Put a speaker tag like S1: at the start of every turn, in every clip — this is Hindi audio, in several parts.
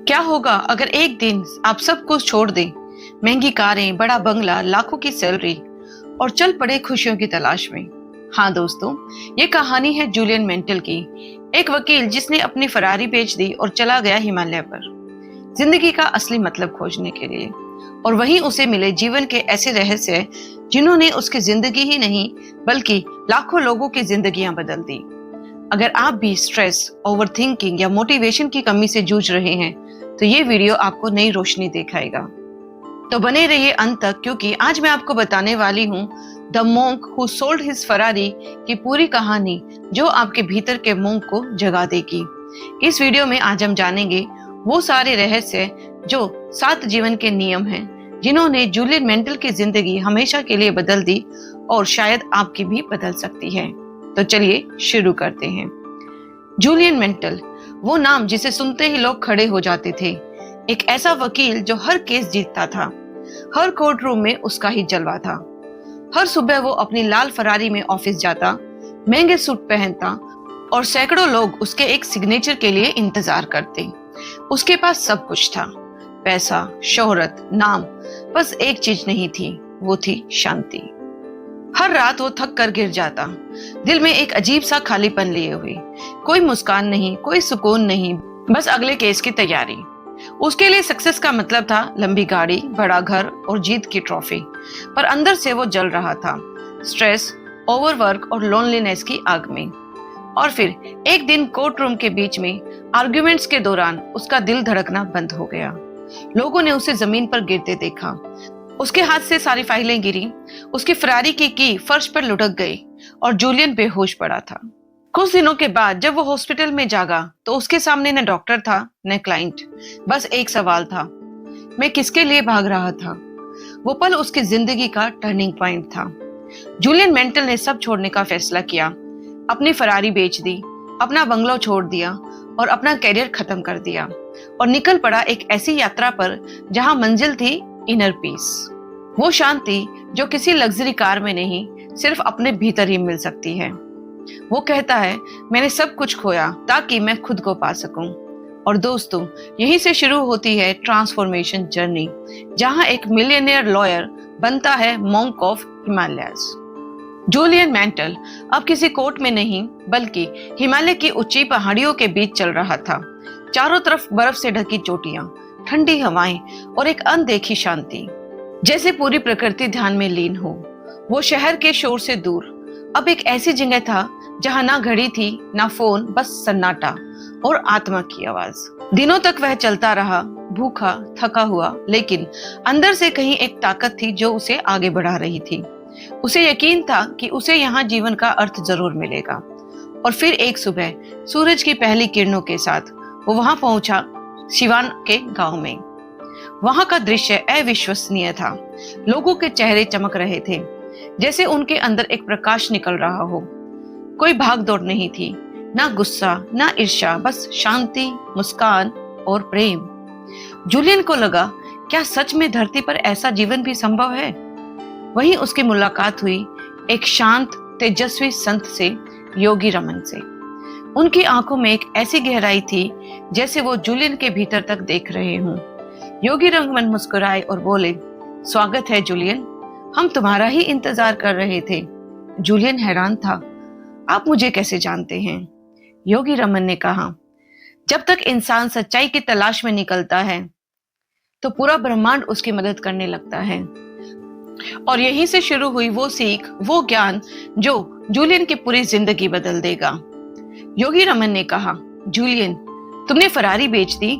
S1: क्या होगा अगर एक दिन आप सब कुछ छोड़ दें? महंगी कारें, बड़ा बंगला, लाखों की सैलरी और चल पड़े खुशियों की तलाश में। हाँ दोस्तों, ये कहानी है जूलियन मेंटल की, एक वकील जिसने अपनी फरारी बेच दी और चला गया हिमालय पर जिंदगी का असली मतलब खोजने के लिए। और वहीं उसे मिले जीवन के ऐसे रहस्य जिन्होंने उसकी जिंदगी ही नहीं बल्कि लाखों लोगों की जिंदगियां बदल दी। अगर आप भी स्ट्रेस, ओवरथिंकिंग या मोटिवेशन की कमी से जूझ रहे हैं तो ये वीडियो आपको नई रोशनी दिखाएगा। तो बने रहिए अंत तक, क्योंकि आज मैं आपको बताने वाली हूँ the monk who sold his Ferrari की पूरी कहानी, जो आपके भीतर के मोंक को जगा देगी। इस वीडियो में आज हम जानेंगे वो सारे रहस्य जो 7 जीवन के नियम हैं जिन्होंने जूलियन मेंटल की जिंदगी हमेशा के लिए बदल दी और शायद आपकी भी बदल सकती है। तो चलिए शुरू करते हैं। जूलियन मेंटल, वो नाम जिसे सुनते ही लोग खड़े हो जाते थे। एक ऐसा वकील जो हर केस जीतता था, हर कोर्ट रूम में उसका ही जलवा था। हर सुबह वो अपनी लाल फरारी में ऑफिस जाता, महंगे सूट पहनता और सैकड़ों लोग उसके एक सिग्नेचर के लिए इंतजार करते। उसके पास सब कुछ था, पैसा, शोहरत, नाम, बस एक चीज नहीं थी, वो थी शांति। हर रात वो थक कर गिर जाता, दिल में एक अजीब सा खालीपन लिए हुए। कोई मुस्कान नहीं, कोई सुकून नहीं, बस अगले केस की तैयारी। उसके लिए सक्सेस का मतलब था लंबी गाड़ी, बड़ा घर और जीत की ट्रॉफी, पर अंदर से वो जल रहा था, स्ट्रेस, ओवरवर्क और लोनलीनेस की आग में। और फिर एक दिन कोर्ट रूम के बीच में आर्ग्यूमेंट्स के दौरान उसका दिल धड़कना बंद हो गया। लोगों ने उसे जमीन पर गिरते देखा, उसके हाथ से सारी फाइलें गिरी, उसकी फरारी की फर्श पर लुढ़क गई और जूलियन बेहोश पड़ा था। कुछ दिनों के बाद जब वो हॉस्पिटल में जागा तो उसके सामने न डॉक्टर था न क्लाइंट, बस एक सवाल था, मैं किसके लिए भाग रहा था? वो पल उसकी जिंदगी का टर्निंग पॉइंट था। जूलियन मेंटल ने सब छोड़ने का फैसला किया, अपनी फरारी बेच दी, अपना बंगलो छोड़ दिया और अपना कैरियर खत्म कर दिया और निकल पड़ा एक ऐसी यात्रा पर जहां मंजिल थी इनर पीस। वो शांति जो किसी लग्जरी कार में नहीं, सिर्फ अपने भीतर ही मिल सकती है। वो कहता है, मैंने सब कुछ खोया ताकि मैं खुद को पा सकूं। और दोस्तों, यहीं से शुरू होती है ट्रांसफॉर्मेशन जर्नी, जहां एक मिलियनेयर लॉयर बनता है monk of Himalayas. Julian Mantle अब किसी कोर्ट में नहीं बल्कि हिमालय की ऊंची पहाड़ियों के बीच चल रहा था। चारों तरफ बर्फ से ढकी चोटियां, ठंडी हवाएं और एक अनदेखी शांति, जैसे पूरी प्रकृति ध्यान में लीन हो। वो शहर के शोर से दूर अब एक ऐसी जगह था जहां ना घड़ी थी ना फोन, बस सन्नाटा और आत्मा की आवाज। दिनों तक वह चलता रहा, भूखा, थका हुआ, लेकिन अंदर से कहीं एक ताकत थी जो उसे आगे बढ़ा रही थी। उसे यकीन था कि उसे यहाँ जीवन का अर्थ जरूर मिलेगा। और फिर एक सुबह सूरज की पहली किरणों के साथ वो वहां पहुंचा, सिवान के गांव में। वहां का दृश्य अविश्वसनीय था। लोगों के चेहरे चमक रहे थे, जैसे उनके अंदर एक प्रकाश निकल रहा हो। कोई भाग दौड़ नहीं थी, ना गुस्सा ना ईर्ष्या, बस शांति, मुस्कान और प्रेम। जूलियन को लगा, क्या सच में धरती पर ऐसा जीवन भी संभव है? वहीं उसकी मुलाकात हुई एक शांत तेजस्वी संत से, योगी रमन से। उनकी आंखों में एक ऐसी गहराई थी जैसे वो जूलियन के भीतर तक देख रहे हों। योगी रमन मुस्कुराए और बोले, स्वागत है जूलियन, हम तुम्हारा ही इंतजार कर रहे थे। जूलियन हैरान था, आप मुझे कैसे जानते हैं? योगी रमन ने कहा, जब तक इंसान सच्चाई की तलाश में निकलता है तो पूरा ब्रह्मांड उसकी मदद करने लगता है। और यहीं से शुरू हुई वो सीख, वो ज्ञान जो जूलियन की पूरी जिंदगी बदल देगा। योगी रमन ने कहा, जूलियन, तुमने फरारी बेच दी,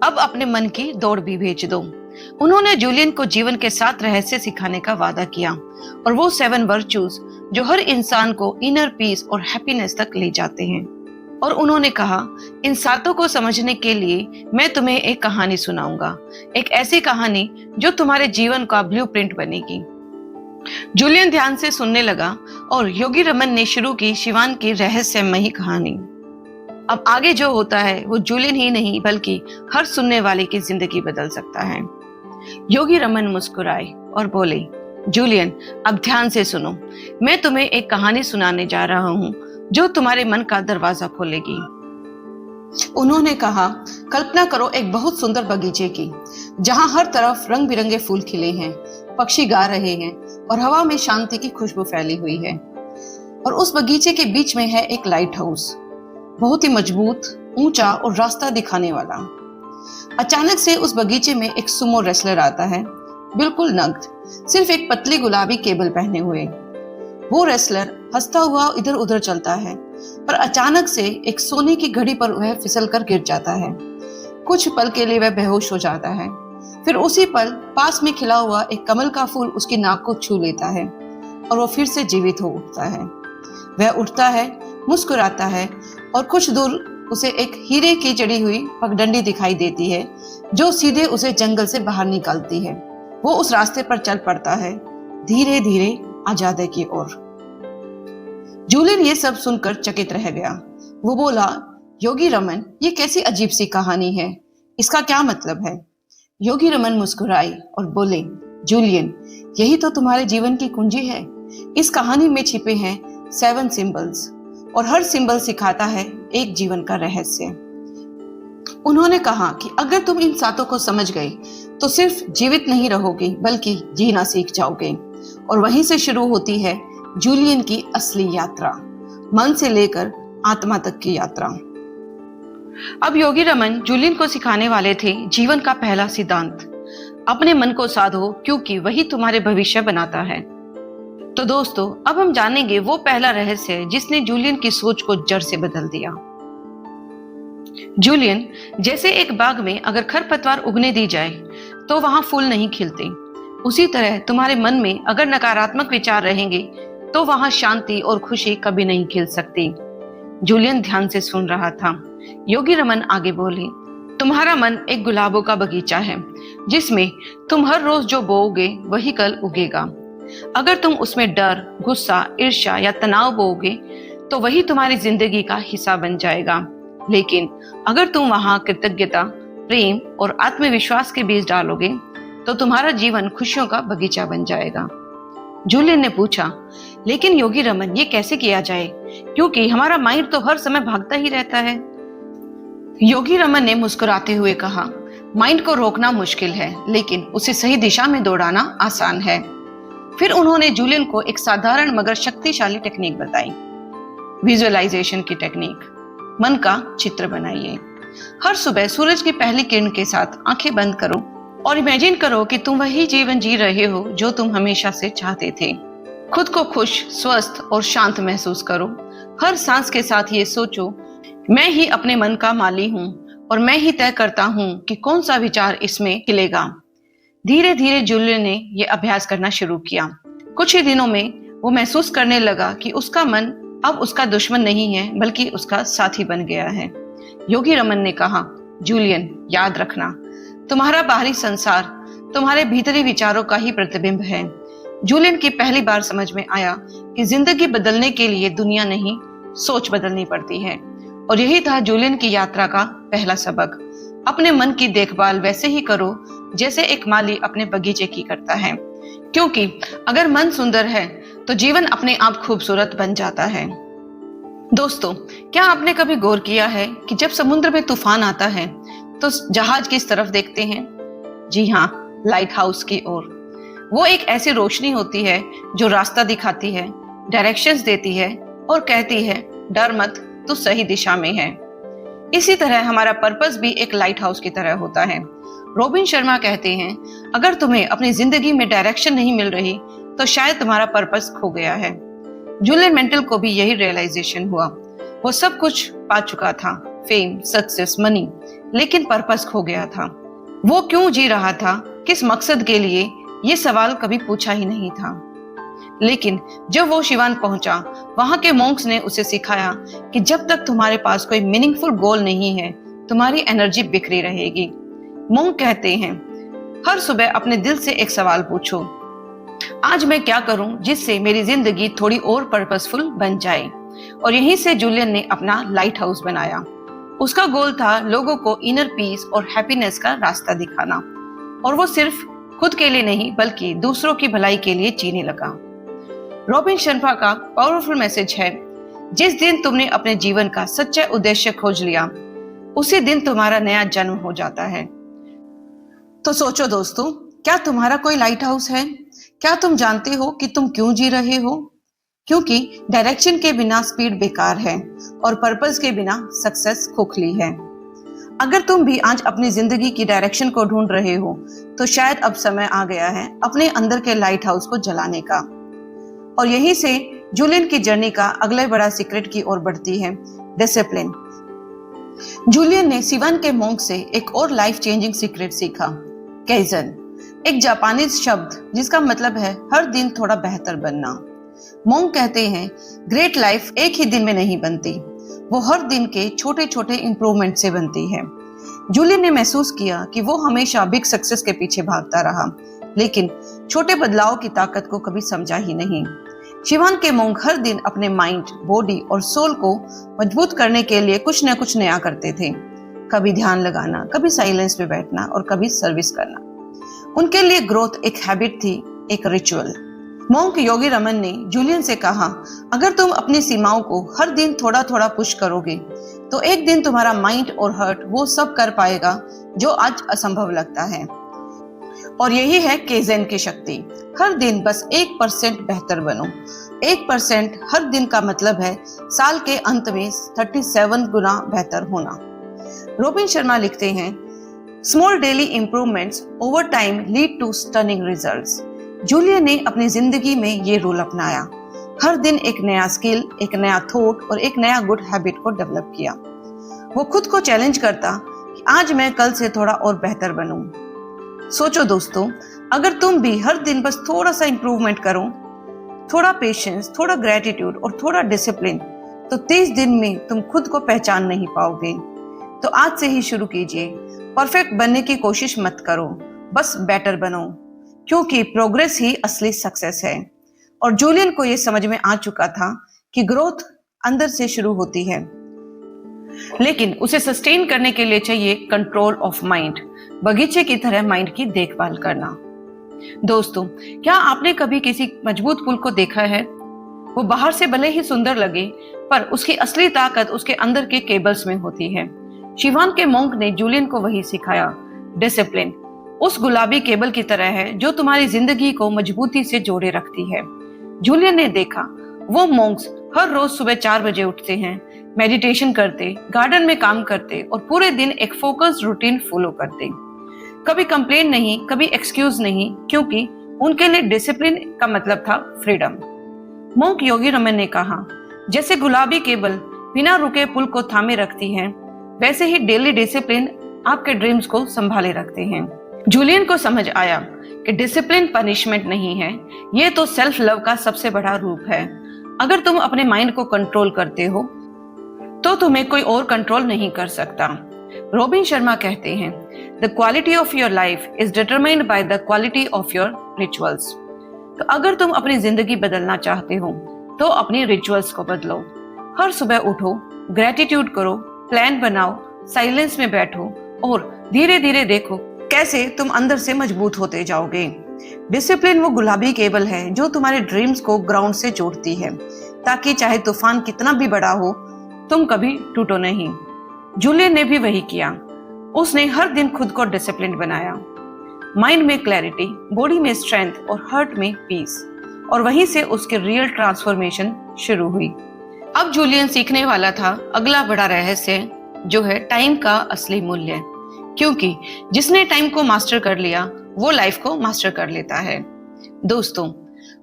S1: अब अपने मन की दौड़ भी भेज दो। उन्होंने जूलियन को जीवन के 7 रहस्य सिखाने का वादा किया, और वो 7 वर्चूज जो हर इंसान को इनर पीस और हैप्पीनेस तक ले जाते हैं। और उन्होंने कहा, इन 7 को समझने के लिए मैं तुम्हें एक कहानी सुनाऊंगा, एक ऐसी कहानी जो तुम्हारे जीवन का ब्लूप्रिंट बनेगी। जूलियन ध्यान से सुनने लगा और योगी रमन ने शुरू की शिवान की रहस्यमयी कहानी। अब आगे जो होता है वो जूलियन ही नहीं बल्कि हर सुनने वाले की जिंदगी बदल सकता है। योगी रमन मुस्कुराए और बोले, जूलियन, अब ध्यान से सुनो, मैं तुम्हें एक कहानी सुनाने जा रहा हूँ जो तुम्हारे मन का दरवाजा खोलेगी। उन्होंने कहा, कल्पना करो एक बहुत सुंदर बगीचे की, जहां हर तरफ रंग बिरंगे फूल खिले हैं, पक्षी गा रहे हैं और हवा में शांति की खुशबू फैली हुई है। और उस बगीचे के बीच में है एक लाइट हाउस, बहुत ही मजबूत, ऊंचा और रास्ता दिखाने वाला। अचानक से उस बगीचे में एक सुमो रेसलर आता है, बिल्कुल नग्न, सिर्फ एक पतली गुलाबी केबल पहने हुए। वो रेसलर हंसता हुआ इधर उधर चलता है, पर अचानक से एक सोने की घड़ी पर वह फिसल कर गिर जाता है। कुछ पल के लिए वह बेहोश हो जाता है। फिर उसी पल पास में खिला हुआ एक कमल का फूल उसकी नाक को छू लेता है और वो फिर से जीवित हो उठता है। वह उठता है, मुस्कुराता है और कुछ दूर उसे एक हीरे की जड़ी हुई पगडंडी दिखाई देती है, जो सीधे उसे जंगल से बाहर निकालती है। वो उस रास्ते पर चल पड़ता है, धीरे धीरे आजादी की ओर। जूलियन ये सब सुनकर चकित रह गया। वो बोला, योगी रमन, ये कैसी अजीब सी कहानी है, इसका क्या मतलब है? योगी रमन मुस्कुराए और बोले, जूलियन, यही तो तुम्हारे जीवन की कुंजी है। इस कहानी में छिपे हैं 7 सिंबल्स और हर सिंबल सिखाता है एक जीवन का रहस्य। उन्होंने कहा कि अगर तुम इन सातों को समझ गए तो सिर्फ जीवित नहीं रहोगे बल्कि जीना सीख जाओगे। और वहीं से शुरू होती है जूलियन की असली यात्रा, मन से लेकर आत्मा तक की यात्रा। अब योगी रमन जूलियन को सिखाने वाले थे जीवन का पहला सिद्धांत, अपने मन को साधो क्योंकि वही तुम्हारे भविष्य बनाता है। तो दोस्तों, अब हम जानेंगे वो पहला रहस्य जिसने जूलियन की सोच को जड़ से बदल दिया। जूलियन, जैसे एक बाग में अगर खरपतवार उगने दी जाए तो वहां फूल नहीं खिलते, उसी तरह तुम्हारे मन में अगर नकारात्मक विचार रहेंगे तो वहां शांति और खुशी कभी नहीं खिल सकती। जूलियन ध्यान से सुन रहा था। योगी रमन आगे बोले, तुम्हारा मन एक गुलाबों का बगीचा है, जिसमें तुम हर रोज जो बोओगे वही कल उगेगा। अगर तुम उसमें डर, गुस्सा, ईर्ष्या या तनाव बोओगे तो वही तुम्हारी जिंदगी का हिस्सा बन जाएगा। लेकिन अगर तुम वहां कृतज्ञता, प्रेम और आत्मविश्वास के बीज डालोगे तो तुम्हारा जीवन खुशियों का बगीचा बन जाएगा। जूलियन ने पूछा, लेकिन योगी रमन, ये कैसे किया जाए, क्योंकि हमारा माइंड तो हर समय भागता ही रहता है। योगी रमन ने मुस्कुराते हुए कहा, माइंड को रोकना मुश्किल है, लेकिन उसे सही दिशा में दौड़ाना आसान है। फिर उन्होंने जूलियन को एक साधारण मगर शक्तिशाली टेक्निक बताई, विजुअलाइजेशन की टेक्निक। मन का चित्र बनाइए। हर सुबह सूरज की पहली किरण के साथ आंखें बंद करो और इमेजिन करो कि तुम वही जीवन जी रहे हो जो तुम हमेशा से चाहते थे। खुद को खुश, स्वस्थ और शांत महसूस करो। हर सांस के साथ ये सोचो, मैं ही अपने मन का माली हूँ और मैं ही तय करता हूँ कि कौन सा विचार इसमें खिलेगा। धीरे धीरे जूलियन ने यह अभ्यास करना शुरू किया। कुछ ही दिनों में वो महसूस करने लगा कि उसका मन अब उसका दुश्मन नहीं है बल्कि उसका साथी बन गया है। योगी रमन ने कहा, जूलियन, याद रखना, तुम्हारा बाहरी संसार तुम्हारे भीतरी विचारों का ही प्रतिबिंब है। जूलियन की पहली बार समझ में आया कि जिंदगी बदलने के लिए दुनिया नहीं, सोच बदलनी पड़ती है। और यही था जूलियन की यात्रा का पहला सबक। अपने मन की देखभाल वैसे ही करो जैसे एक माली अपने बगीचे की करता है, क्योंकि अगर मन सुंदर है तो जीवन अपने आप खूबसूरत बन जाता है। दोस्तों, क्या आपने कभी गौर किया है कि जब समुद्र में तूफान आता है तो जहाज किस तरफ देखते हैं? जी हाँ, लाइट हाउस की ओर। वो एक ऐसी रोशनी होती है जो रास्ता दिखाती है, डायरेक्शंस देती है और कहती है, डर मत, तू सही दिशा में है। इसी तरह हमारा पर्पस भी एक लाइट हाउस की तरह होता है। रॉबिन शर्मा कहते हैं, अगर तुम्हें अपनी जिंदगी में डायरेक्शन नहीं मिल रही तो शायद तुम्हारा पर्पस खो गया है। जूलियन मेंटल को भी यही रियलाइजेशन हुआ। वो सब कुछ पा चुका था, फेम, सक्सेस, मनी, लेकिन पर्पस खो गया था। वो क्यों जी रहा था, किस मकसद के लिए, ये सवाल कभी पूछा ही नहीं था। लेकिन जब वो शिवान पहुंचा, वहां के मॉन्क्स ने उसे सिखाया कि जब तक तुम्हारे पास कोई मीनिंगफुल गोल नहीं है, तुम्हारी एनर्जी बिखरी रहेगी। मॉन्क कहते हैं, हर सुबह अपने दिल से एक सवाल पूछो, आज मैं क्या करूं जिससे मेरी जिंदगी थोड़ी और पर्पसफुल बन जाए। और यहीं से जूलियन ने अपना लाइट हाउस बनाया। उसका गोल था लोगों को इनर पीस और हैप्पीनेस का रास्ता दिखाना, और वो सिर्फ खुद के लिए नहीं बल्कि दूसरों की भलाई के लिए जीने लगा। रॉबिन शर्मा का पावरफुल मैसेज है, जिस दिन तुमने अपने जीवन का सच्चा उद्देश्य खोज लिया, उसी दिन तुम्हारा नया जन्म हो जाता है। तो सोचो दोस्तों, क्या तुम्हारा कोई लाइट हाउस है? क्या तुम जानते हो कि तुम क्यों जी रहे हो? क्योंकि डायरेक्शन के बिना स्पीड बेकार है और पर्पस के बिना सक्सेस खोखली है। अगर तुम भी आज अपनी जिंदगी की डायरेक्शन को ढूंढ रहे हो, तो शायद अब समय आ गया है अपने अंदर के लाइट हाउस को जलाने का। और यहीं से जूलियन की जर्नी का अगले बड़ा सीक्रेट की ओर बढ़ती है, डिसिप्लिन। जूलियन ने सिवन के मोंक से एक और लाइफ चेंजिंग सीक्रेट सीखा, काइज़न, एक जापानीज शब्द जिसका मतलब है हर दिन थोड़ा बेहतर बनना। मोंक कहते हैं, ग्रेट लाइफ एक ही दिन में नहीं बनती, वो हर दिन के छोटे छोटे इंप्रूवमेंट से बनती है। जूलियन ने महसूस किया कि वो हमेशा बिग सक्सेस के पीछे भागता रहा, लेकिन छोटे बदलाव की ताकत को कभी समझा ही नहीं। शिवान के मोंक हर दिन अपने माइंड, बॉडी और सोल को मजबूत करने के लिए कुछ न कुछ नया करते थे। कभी ध्यान लगाना, कभी साइलेंस में बैठना और कभी सर्विस करना। उनके लिए ग्रोथ एक हैबिट थी, एक रिचुअल। मोंक योगी रमन ने जूलियन से कहा, अगर तुम अपनी सीमाओं को हर दिन थोड़ा थोड़ा पुश करोगे, तो एक दिन तुम्हारा माइंड और हार्ट वो सब कर पाएगा जो आज असंभव लगता है। और यही है काइज़न की शक्ति। हर दिन बस 1% बेहतर बनो। 1% हर दिन का मतलब है साल के अंत में 37 गुना बेहतर होना। रोबिन शर्मा लिखते हैं, small daily improvements over time lead to stunning results. Julian ने अपनी जिंदगी में ये रूल अपनाया। हर दिन एक नया स्किल, एक नया थॉट और एक नया गुड हैबिट को डेवलप किया। वो खुद को चैलेंज करता कि आज मैं कल से थोड़ा और बेहतर बनूं। सोचो दोस्तों, अगर तुम भी हर दिन बस थोड़ा सा इंप्रूवमेंट करो, थोड़ा पेशेंस, थोड़ा ग्रेटिट्यूड और थोड़ा डिसिप्लिन, तो 30 दिन में तुम खुद को पहचान नहीं पाओगे। तो आज से ही शुरू कीजिए। परफेक्ट बनने की कोशिश मत करो, बस बेटर बनो, क्योंकि प्रोग्रेस ही असली सक्सेस है। और जूलियन को यह समझ में आ चुका था कि ग्रोथ अंदर से शुरू होती है, लेकिन उसे सस्टेन करने के लिए चाहिए कंट्रोल ऑफ माइंड, बगीचे की तरह माइंड की देखभाल करना। दोस्तों, क्या आपने कभी किसी मजबूत पुल को देखा है? वो बाहर से भले ही सुंदर लगे, पर उसकी असली ताकत उसके अंदर के केबल्स में होती है। शिवान के मोंक ने जूलियन को वही सिखाया। डिसिप्लिन उस गुलाबी केबल की तरह है जो तुम्हारी जिंदगी को मजबूती से जोड़े रखती है। जूलियन ने देखा, वो मोंक्स हर रोज सुबह 4 बजे उठते हैं, मेडिटेशन करते, गार्डन में काम करते और पूरे दिन एक फोकस्ड रूटीन फॉलो करते। कभी कंप्लेन नहीं, कभी एक्सक्यूज नहीं, क्योंकि उनके लिए डिसिप्लिन का मतलब था फ्रीडम। मोंक योगी रमन ने कहा, जैसे गुलाबी केबल बिना रुके पुल को थामे रखती है, वैसे ही डेली डिसिप्लिन आपके ड्रीम्स को संभाले रखते हैं। जूलियन को समझ आया कि डिसिप्लिन पनिशमेंट नहीं है, ये तो सेल्फ लव का सबसे बड़ा रूप है। अगर तुम अपने माइंड को कंट्रोल करते हो, तो तुम्हें कोई और कंट्रोल नहीं कर सकता। रोबिन शर्मा कहते हैं, the quality of your life is determined by the quality of your rituals. तो अगर तुम अपनी जिंदगी बदलना चाहते हो, तो अपनी रिचुअल्स को बदलो। हर सुबह उठो, ग्रेटिट्यूड करो, प्लान बनाओ, साइलेंस में बैठो और धीरे धीरे देखो कैसे तुम अंदर से मजबूत होते जाओगे। डिसिप्लिन वो गुलाबी केबल है जो तुम्हारे ड्रीम्स को ग्राउंड से जोड़ती है, ताकि चाहे तूफान कितना भी बड़ा हो, तुम कभी टूटो नहीं। जूलियन ने भी वही किया। उसने हर दिन खुद को डिसिप्लिन बनाया। माइंड में क्लैरिटी, बॉडी में स्ट्रेंथ और हार्ट में पीस, और वहीं से उसके रियल ट्रांसफॉर्मेशन शुरू हुई। अब जूलियन सीखने वाला था अगला बड़ा रहस्य, जो है टाइम का असली मूल्य, क्योंकि जिसने टाइम को मास्टर कर लिया, वो लाइफ को मास्टर कर लेता है। दोस्तों,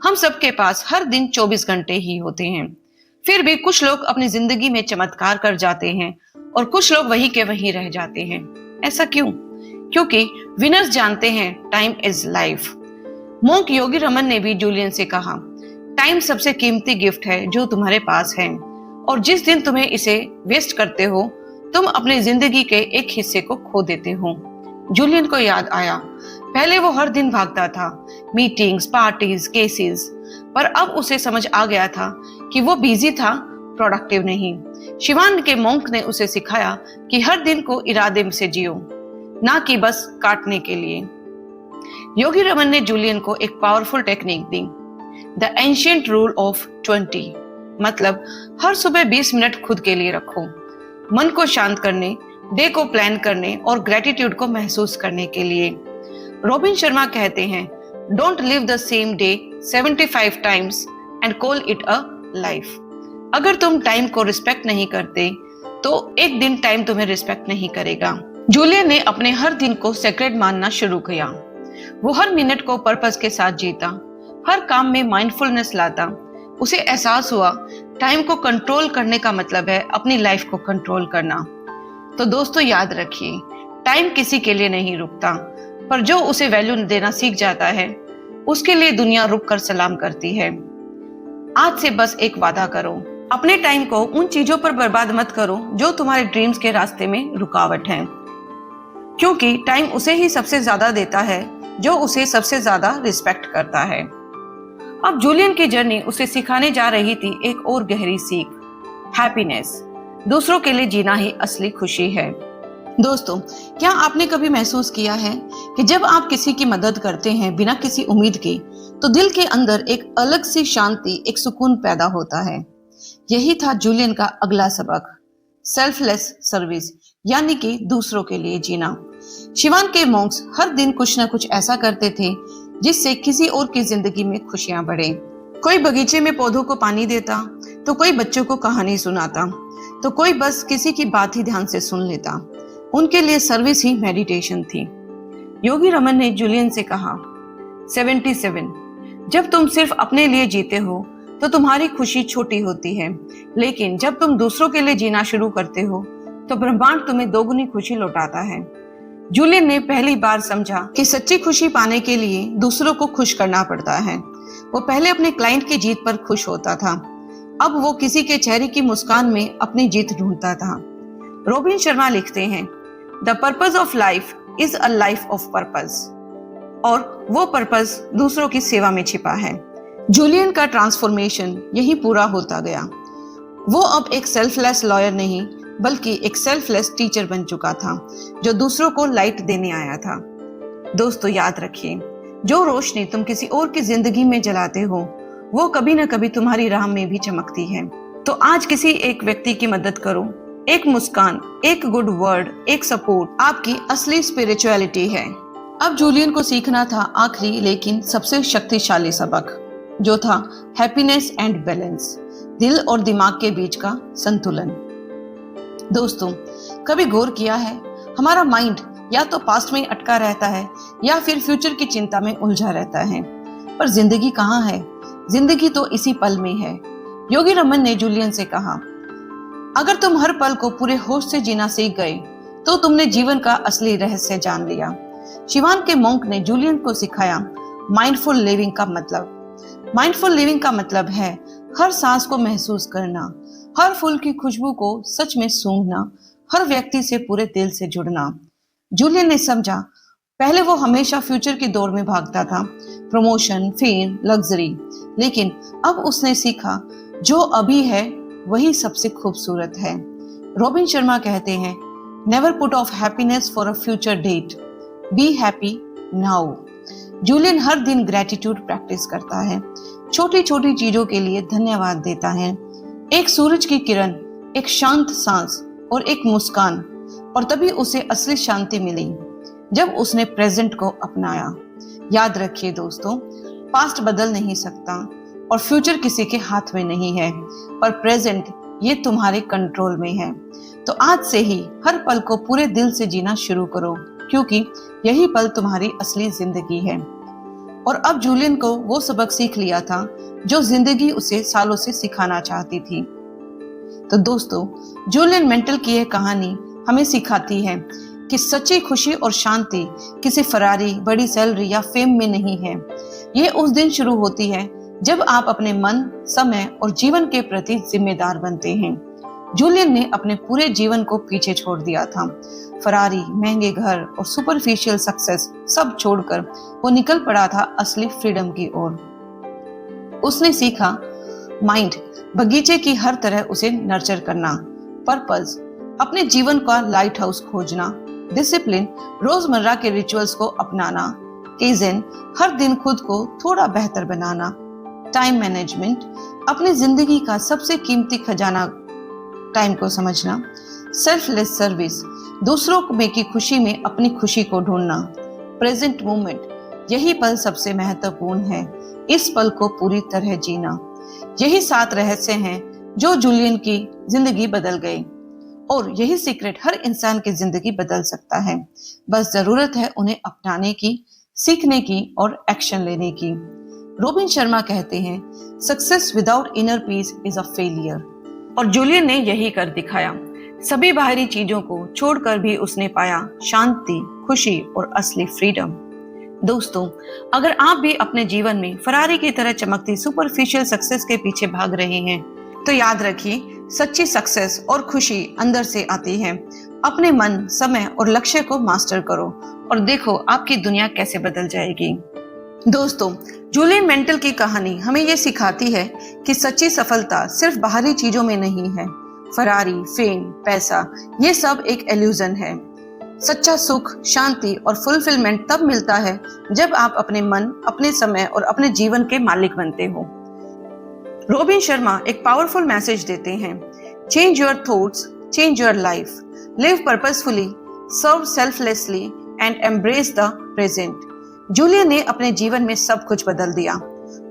S1: हम सबके पास हर दिन 24 घंटे ही होते हैं, फिर भी कुछ लोग अपनी जिंदगी में चमत्कार कर जाते हैं और कुछ लोग वहीं के वहीं रह जाते हैं। ऐसा क्यों? क्योंकि विनर्स जानते हैं टाइम इज लाइफ। मोंक योगी रमन ने भी जूलियन से कहा, टाइम सबसे कीमती गिफ्ट है जो तुम्हारे पास है, और जिस दिन तुम्हें इसे वेस्ट करते हो, तुम अपनी जिंदगी के एक हिस्से को खो देते हो। जूलियन को याद आया, पहले वो हर दिन भागता था, मीटिंग्स, पार्टीज, केसेस, पर अब उसे समझ आ गया था कि वो बिजी था, प्रोडक्टिव नहीं। शिवान के मोंक ने उसे सिखाया कि हर दिन को इरादे से जियो, ना कि बस काटने के लिए। योगी रमन ने जूलियन को एक powerful technique the, the ancient rule of 20, मतलब हर सुबह 20 मिनट खुद के लिए रखो। मन को शांत करने, डे को प्लान करने और ग्रेटिट्यूड को महसूस करने के लिए। रॉबिन शर्मा कहते हैं, don't live the same day 75 times and call it a life. अगर तुम टाइम को रिस्पेक्ट नहीं करते तो एक दिन टाइम तुम्हें रिस्पेक्ट नहीं करेगा। जूलियन ने अपने हर दिन को सेक्रेड मानना शुरू किया। वो हर मिनट को पर्पस के साथ जीता, हर काम में माइंडफुलनेस लाता। उसे एहसास हुआ टाइम को कंट्रोल करने का मतलब है अपनी लाइफ को कंट्रोल करना। तो दोस्तों याद रखिए, टाइम किसी के लिए नहीं रुकता, पर जो उसे वैल्यू देना सीख जाता है उसके लिए दुनिया रुक कर सलाम करती है। आज से बस एक वादा करो, अपने टाइम को उन चीजों पर बर्बाद मत करो जो तुम्हारे ड्रीम्स के रास्ते में रुकावट है, क्योंकि टाइम उसे ही सबसे ज्यादा देता है जो उसे सबसे ज्यादा रिस्पेक्ट करता है। अब जूलियन की जर्नी उसे सिखाने जा रही थी एक और गहरी सीख, हैप्पीनेस। दूसरों के लिए जीना ही असली खुशी है। दोस्तों, क्या आपने कभी महसूस किया है कि जब आप किसी की मदद करते हैं बिना किसी उम्मीद के, तो दिल के अंदर एक अलग सी शांति, एक सुकून पैदा होता है। यही था जूलियन का अगला सबक, सेल्फलेस सर्विस, यानी कि दूसरों के लिए जीना। शिवान के मॉन्क्स हर दिन कुछ न कुछ ऐसा करते थे जिससे किसी और की जिंदगी में खुशियां बढ़े। कोई बगीचे में पौधों को पानी देता, तो कोई बच्चों को कहानी सुनाता, तो कोई बस किसी की बात ही ध्यान से सुन लेता। उनके लिए सर्विस ही मेडिटेशन थी। योगी रमन ने जूलियन से कहा, 77, जब तुम सिर्फ अपने लिए जीते हो तो तुम्हारी खुशी छोटी होती है, लेकिन जब तुम दूसरों के लिए जीना शुरू करते हो तो ब्रह्मांड तुम्हें दोगुनी खुशी लौटाता है। जूलियन ने पहली बार समझा कि सच्ची खुशी पाने के लिए दूसरों को खुश करना पड़ता है। वो पहले अपने क्लाइंट की जीत पर खुश होता था, अब वो किसी के चेहरे की मुस्कान में अपनी जीत ढूंढता था। रॉबिन शर्मा लिखते हैं, the purpose of life is a life of purpose, और वो पर्पस दूसरों की सेवा में छिपा है। जूलियन का ट्रांसफॉर्मेशन यही पूरा होता गया। वो अब एक सेल्फलेस लॉयर नहीं बल्कि एक सेल्फलेस टीचर बन चुका था, जो दूसरों को लाइट देने आया था। दोस्तों याद रखिए, जो रोशनी तुम किसी और की जिंदगी में जलाते हो वो कभी न कभी तुम्हारी राह में भी चमकती है। तो आज किसी एक व्यक्ति की मदद करो, एक मुस्कान, एक गुड वर्ड, एक सपोर्ट आपकी असली स्पिरिचुअलिटी है। अब जूलियन को सीखना था आखिरी लेकिन सबसे शक्तिशाली सबक, जो था हैप्पीनेस एंड बैलेंस, दिल और दिमाग के बीच का संतुलन। दोस्तों, कभी गौर किया है, हमारा माइंड या तो पास्ट में अटका रहता है या फिर फ्यूचर की चिंता में उलझा रहता है, पर जिंदगी कहाँ है? जिंदगी तो इसी पल में है। योगी रमन ने जूलियन से कहा, अगर तुम हर पल को पूरे होश से जीना सीख गए तो तुमने जीवन का असली रहस्य जान लिया। शिवान के मॉन्क ने जूलियन को सिखाया माइंडफुल लिविंग का मतलब। माइंडफुल लिविंग का मतलब है हर सांस को महसूस करना, हर फूल की खुशबू को सच में सूंघना, हर व्यक्ति से पूरे दिल से जुड़ना। जूलियन ने समझा, पहले वो हमेशा फ्यूचर की दौड़ में भागता था, प्रमोशन, फेम, लग्जरी, लेकिन अब उसने सीखा जो अभी है वही सबसे खूबसूरत है। रॉबिन शर्मा कहते हैं, never put off happiness for a future date, be happy now. Julian हर दिन ग्रेटिट्यूड प्रैक्टिस करता है, छोटी छोटी चीजों के लिए धन्यवाद देता है। एक सूरज की किरण, एक शांत सांस और एक मुस्कान, और तभी उसे असली शांति मिली जब उसने प्रेजेंट को अपनाया। याद रखिए दोस्तों, पास्ट बदल नहीं सकता और फ्यूचर किसी के हाथ में नहीं है, पर प्रेजेंट ये तुम्हारे कंट्रोल में है। तो आज से ही हर पल को पूरे दिल से जीना शुरू करो, क्योंकि यही पल तुम्हारी असली जिंदगी है। और अब जूलियन को वो सबक सीख लिया था जो जिंदगी उसे सालों से सिखाना चाहती थी। तो दोस्तों, जूलियन मेंटल की यह कहानी हमें सिखाती है कि सच्ची खुशी और शांति किसी फरारी, बड़ी सैलरी या फेम में नहीं है। ये उस दिन शुरू होती है जब आप अपने मन, समय और जीवन के प्रति जिम्मेदार बनते हैं। जूलियन ने अपने पूरे जीवन को पीछे छोड़ दिया था। फरारी, महंगे घर और सुपरफिशियल सक्सेस सब छोड़कर वो निकल पड़ा था असली फ्रीडम की ओर। उसने सीखा माइंड बगीचे की हर तरह उसे नर्चर करना, पर्पस अपने जीवन का लाइट हाउस खोजना, डिसिप्लिन रोजमर्रा के रिचुअल्स को अपनाना, केजन हर दिन खुद को थोड़ा बेहतर बनाना, टाइम मैनेजमेंट अपनी जिंदगी का सबसे कीमती खजाना टाइम को समझना, सेल्फलेस सर्विस दूसरों में की खुशी में अपनी खुशी को ढूंढना, प्रेजेंट मोमेंट, यही पल सबसे महत्वपूर्ण है, इस पल को पूरी तरह जीना। यही 7 रहस्य हैं जो जूलियन की जिंदगी बदल गए, और यही सीक्रेट हर इंसान की जिंदगी बदल सकता है। बस जरूरत है उन्हें अपनाने की, सीखने की और एक्शन लेने की। रॉबिन शर्मा कहते हैं, success without inner peace is a failure, और जूलियन ने यही कर दिखाया। सभी बाहरी चीजों को छोड़कर भी उसने पाया शांति, खुशी और असली फ्रीडम। दोस्तों, अगर आप भी अपने जीवन में फरारी की तरह चमकती सुपरफिशियल सक्सेस के पीछे भाग रहे हैं, तो याद रखिए, सच्ची सक्सेस और खुशी अंदर से आती है। अपने मन, समय और लक्ष्य को मास्टर करो और देखो आपकी दुनिया कैसे बदल जाएगी। दोस्तों, जूलियन मेंटल की कहानी हमें ये सिखाती है कि सच्ची सफलता सिर्फ बाहरी चीजों में नहीं है। फरारी, फेम, पैसा, ये सब एक इल्यूजन है। सच्चा सुख, शांति और फुलफिलमेंट तब मिलता है जब आप अपने मन, अपने समय और अपने जीवन के मालिक बनते हो। रॉबिन शर्मा एक पावरफुल मैसेज देते हैं, change your thoughts, change your life, live purposefully, serve selflessly and embrace the present. Julian ने अपने जीवन में सब कुछ बदल दिया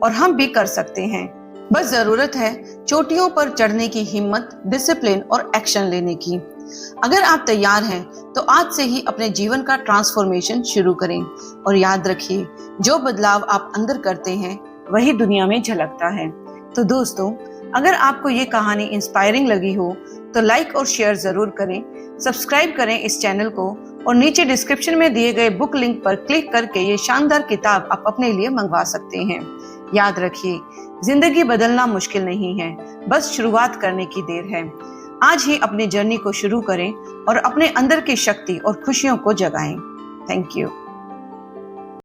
S1: और हम भी कर सकते हैं। बस जरूरत है चोटियों पर चढ़ने की हिम्मत, डिसिप्लिन और एक्शन लेने की। अगर आप तैयार हैं तो आज से ही अपने जीवन का ट्रांसफॉर्मेशन शुरू करें और याद रखिए, जो बदलाव आप अंदर करते हैं वही दुनिया में झलकता है। तो दोस्तों, अगर आपको ये कहानी इंस्पायरिंग लगी हो तो लाइक और शेयर जरूर करें, सब्सक्राइब करें इस चैनल को और नीचे डिस्क्रिप्शन में दिए गए बुक लिंक पर क्लिक करके ये शानदार किताब आप अपने लिए मंगवा सकते हैं। याद रखिए, जिंदगी बदलना मुश्किल नहीं है, बस शुरुआत करने की देर है। आज ही अपनी जर्नी को शुरू करें और अपने अंदर की शक्ति और खुशियों को जगाएं। Thank you.